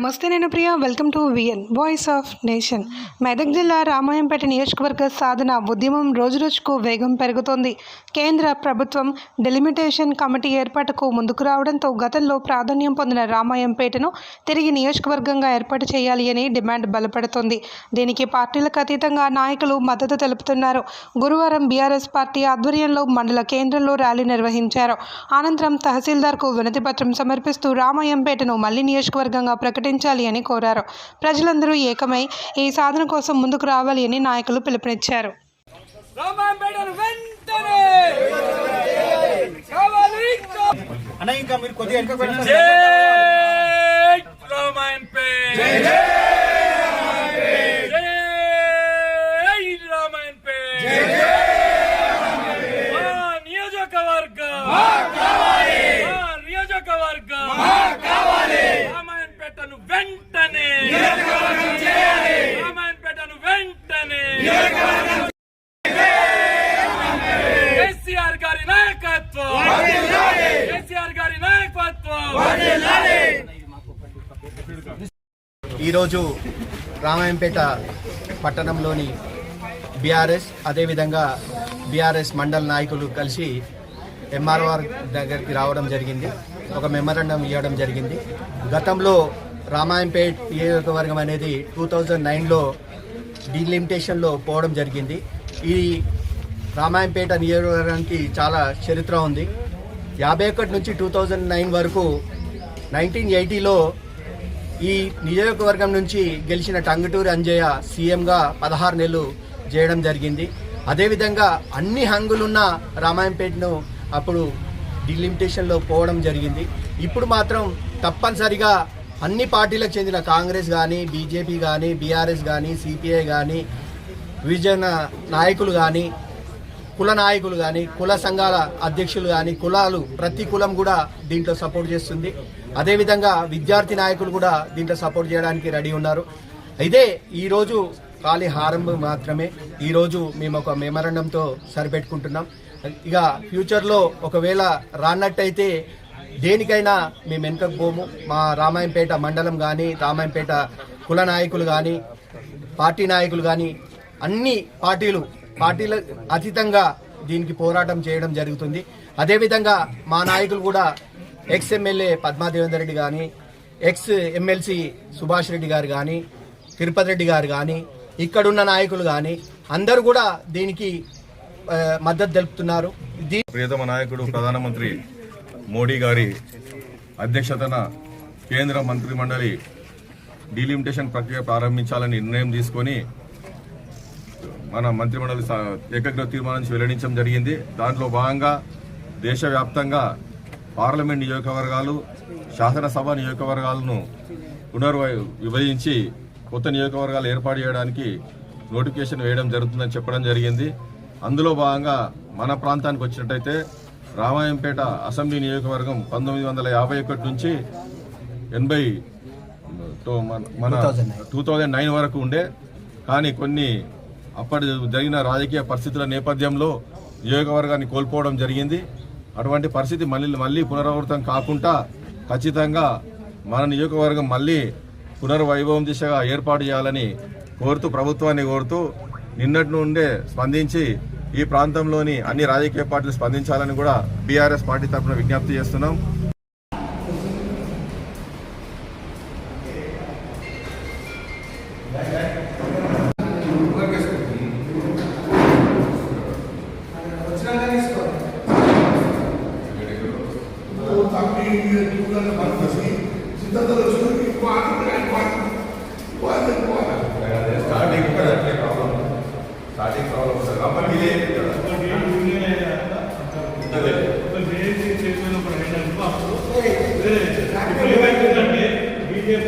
నమస్తే, నేను Priya. Welcome to VN voice of nation. Medak జిల్లా రామాయంపేట నియోజకవర్గ సాధన ఉద్యమం రోజురోజుకు వేగం పెరుగుతోంది. కేంద్ర ప్రభుత్వం డెలిమిటేషన్ కమిటీ ఏర్పాటుకు ముందుకు రావడంతో గతంలో ప్రాధాన్యం పొందిన రామాయంపేటను తిరిగి నియోజకవర్గంగా ఏర్పాటు చేయాలి అని డిమాండ్ బలపడుతోంది. దీనికి పార్టీలకు అతీతంగా నాయకులు మద్దతు తెలుపుతున్నారు. గురువారం బీఆర్ఎస్ పార్టీ ఆధ్వర్యంలో మండల కేంద్రంలో ర్యాలీ నిర్వహించారు. అనంతరం తహసీల్దార్కు వినతిపత్రం సమర్పిస్తూ రామాయంపేటను మళ్లీ నియోజకవర్గంగా ప్రకటించాలి అని కోరారు. ప్రజలందరూ ఏకమై ఈ సాధన కోసం ముందుకు రావాలి అని నాయకులు పిలుపునిచ్చారు. ఈరోజు రామాయంపేట పట్టణంలోని బీఆర్ఎస్ అదేవిధంగా బీఆర్ఎస్ మండల నాయకులు కలిసి ఎంఆర్ఆర్ దగ్గరికి రావడం జరిగింది. ఒక మెమరాండం ఇవ్వడం జరిగింది. గతంలో రామాయంపేట నియోజకవర్గం అనేది 2009లో డీలిమిటేషన్లో పోవడం జరిగింది. ఈ రామాయంపేట నియోజకవర్గానికి చాలా చరిత్ర ఉంది. 51 నుంచి 2009 వరకు 1980లో ఈ నియోజకవర్గం నుంచి గెలిచిన టంగుటూరి అంజయ్య సీఎంగా 16 నెలలు చేయడం జరిగింది. అదేవిధంగా అన్ని హంగులున్న రామాయంపేటను అప్పుడు డిలిమిటేషన్లో పోవడం జరిగింది. ఇప్పుడు మాత్రం తప్పనిసరిగా అన్ని పార్టీలకు చెందిన కాంగ్రెస్ కానీ, బీజేపీ కానీ, బీఆర్ఎస్ కానీ, సిపిఐ కానీ, విభజన నాయకులు కానీ, కుల నాయకులు కానీ, కుల సంఘాల అధ్యక్షులు కానీ, కులాలు ప్రతి కులం కూడా దీంట్లో సపోర్ట్ చేస్తుంది. అదేవిధంగా విద్యార్థి నాయకులు కూడా దీంట్లో సపోర్ట్ చేయడానికి రెడీ ఉన్నారు. అయితే ఈరోజు ఖాళీ హారంభం మాత్రమే. ఈరోజు మేము ఒక మెమరాండంతో సరిపెట్టుకుంటున్నాం. ఇక ఫ్యూచర్లో ఒకవేళ రానట్టయితే దేనికైనా మేము వెనుకకు పోము. మా రామాయంపేట మండలం కానీ, రామాయంపేట కుల నాయకులు కానీ, పార్టీ నాయకులు కానీ, అన్ని పార్టీల అతీతంగా దీనికి పోరాటం చేయడం జరుగుతుంది. అదేవిధంగా మా నాయకులు కూడా ఎక్స్ ఎమ్మెల్యే పద్మాదేవేందర్ రెడ్డి కానీ, ఎక్స్ ఎమ్మెల్సీ సుభాష్ రెడ్డి గారు కానీ, తిరుపతి రెడ్డి గారు కానీ, ఇక్కడున్న నాయకులు కానీ అందరూ కూడా దీనికి మద్దతు తెలుపుతున్నారు. ప్రియతమ నాయకుడు ప్రధానమంత్రి మోడీ గారి అధ్యక్షతన కేంద్ర మంత్రి మండలి డీలిమిటేషన్ ప్రక్రియ ప్రారంభించాలని నిర్ణయం తీసుకొని మన మంత్రిమండలి ఏకగ్రీవ తీర్మానం వెల్లడించడం జరిగింది. దాంట్లో భాగంగా దేశవ్యాప్తంగా పార్లమెంట్ నియోజకవర్గాలు, శాసనసభ నియోజకవర్గాలను విభజించి కొత్త నియోజకవర్గాలు ఏర్పాటు చేయడానికి నోటిఫికేషన్ వేయడం జరుగుతుందని చెప్పడం జరిగింది. అందులో భాగంగా మన ప్రాంతానికి వచ్చినట్టయితే రామాయంపేట అసెంబ్లీ నియోజకవర్గం 1951 నుంచి 2009 వరకు ఉండే. కానీ కొన్ని అప్పటి జరిగిన రాజకీయ పరిస్థితుల నేపథ్యంలో నియోజకవర్గాన్ని కోల్పోవడం జరిగింది. అటువంటి పరిస్థితి మళ్ళీ పునరావృతం కాకుండా ఖచ్చితంగా మన నియోజకవర్గం మళ్ళీ పునర్వైభవం దిశగా ఏర్పాటు చేయాలని ప్రభుత్వాన్ని కోరుతూ నిన్నటి నుండే స్పందించి ఈ ప్రాంతంలోని అన్ని రాజకీయ పార్టీలు స్పందించాలని కూడా బీఆర్ఎస్ పార్టీ తరఫున విజ్ఞప్తి చేస్తున్నాం. బీజేపీ